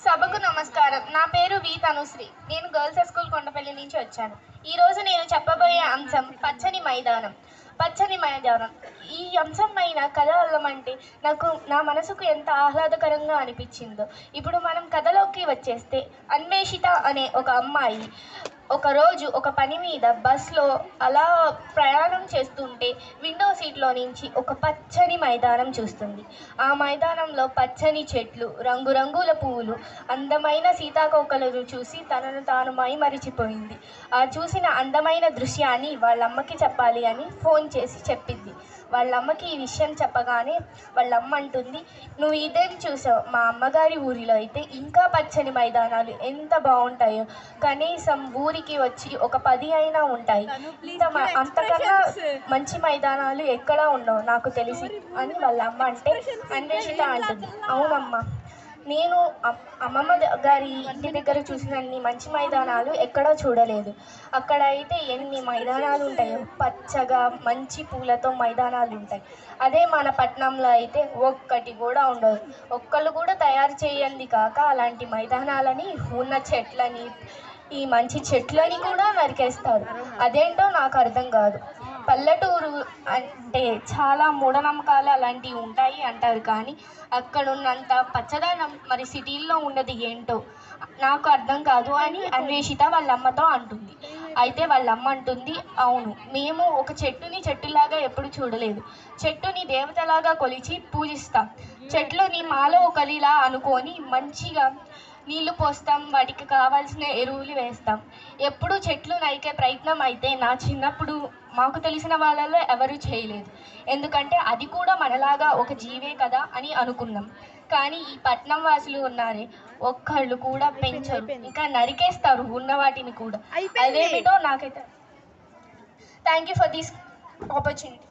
సభకు నమస్కారం. నా పేరు వి తనుశ్రీ. నేను గర్ల్స్ స్కూల్ కొండపల్లి నుంచి వచ్చాను. ఈరోజు నేను చెప్పబోయే అంశం పచ్చని మైదానం. పచ్చని మైదానం ఈ అంశం పైన కథ అల్లమంటే నా మనసుకు ఎంత ఆహ్లాదకరంగా అనిపించిందో. ఇప్పుడు మనం కథలోకి వచ్చేస్తే, అన్వేషిత అనే ఒక అమ్మాయి ఒకరోజు ఒక పని మీద బస్లో అలా ప్రయాణం చేస్తుంటే విండో సీట్లో నుంచి ఒక పచ్చని మైదానం చూస్తుంది. ఆ మైదానంలో పచ్చని చెట్లు, రంగురంగుల పువ్వులు, అందమైన సీతాకోకలను చూసి తనను తాను మైమరిచిపోయింది. ఆ చూసిన అందమైన దృశ్యాన్ని వాళ్ళమ్మకి చెప్పాలి అని ఫోన్ చేసి చెప్పింది. వాళ్ళమ్మకి ఈ విషయం చెప్పగానే వాళ్ళమ్మ అంటుంది, నువ్వు ఇదేం చూసావు? మా అమ్మగారి ఊరిలో అయితే ఇంకా పచ్చని మైదానాలు ఎంత బాగుంటాయో, కనీసం ఊరికి వచ్చి ఒక 10 అయినా ఉంటాయి. అంతకన్నా మంచి మైదానాలు ఎక్కడా ఉండవు నాకు తెలిసి అని వాళ్ళ అమ్మ అంటే, అన్వేషిత అంటుంది, అవునమ్మా, నేను అమ్మమ్మ గారి ఇంటి దగ్గర చూసినన్ని మంచి మైదానాలు ఎక్కడా చూడలేదు. అక్కడ అయితే ఎన్ని మైదానాలు ఉంటాయో, పచ్చగా మంచి పూలతో మైదానాలు ఉంటాయి. అదే మన పట్టణంలో అయితే ఒక్కటి కూడా ఉండదు. ఒక్కళ్ళు కూడా తయారు చేయండి కాక అలాంటి మైదానాలని, ఉన్న చెట్లని, ఈ మంచి చెట్లని కూడా నరికేస్తారు. అదేంటో నాకు అర్థం కాదు. పల్లెటూరు అంటే చాలా మూఢనమ్మకాలు అలాంటివి ఉంటాయి అంటారు, కానీ అక్కడ ఉన్నంత పచ్చదనం మరి సిటీల్లో ఉన్నది ఏంటో నాకు అర్థం కాదు అని అన్వేషిత వాళ్ళ అమ్మతో అంటుంది. అయితే వాళ్ళ అమ్మ అంటుంది, అవును, మేము ఒక చెట్టులాగా ఎప్పుడు చూడలేదు. చెట్టుని దేవతలాగా కొలిచి పూజిస్తాం. చెట్లుని మాలో ఒకరిలా అనుకొని మంచిగా నీళ్లు పోస్తాం, వాటికి కావాల్సిన ఎరువులు వేస్తాం. ఎప్పుడు చెట్లు నరికే ప్రయత్నం అయితే నా చిన్నప్పుడు మాకు తెలిసిన వాళ్ళలో ఎవరూ చేయలేదు. ఎందుకంటే అది కూడా మనలాగా ఒక జీవే కదా అని అనుకున్నాం. కానీ ఈ పట్నం వాసులు ఉన్నారే, ఒక్కళ్ళు కూడా పెంచరు, ఇంకా నరికేస్తారు ఉన్న వాటిని కూడా. అదేమిటో నాకైతే. Thank you for this opportunity.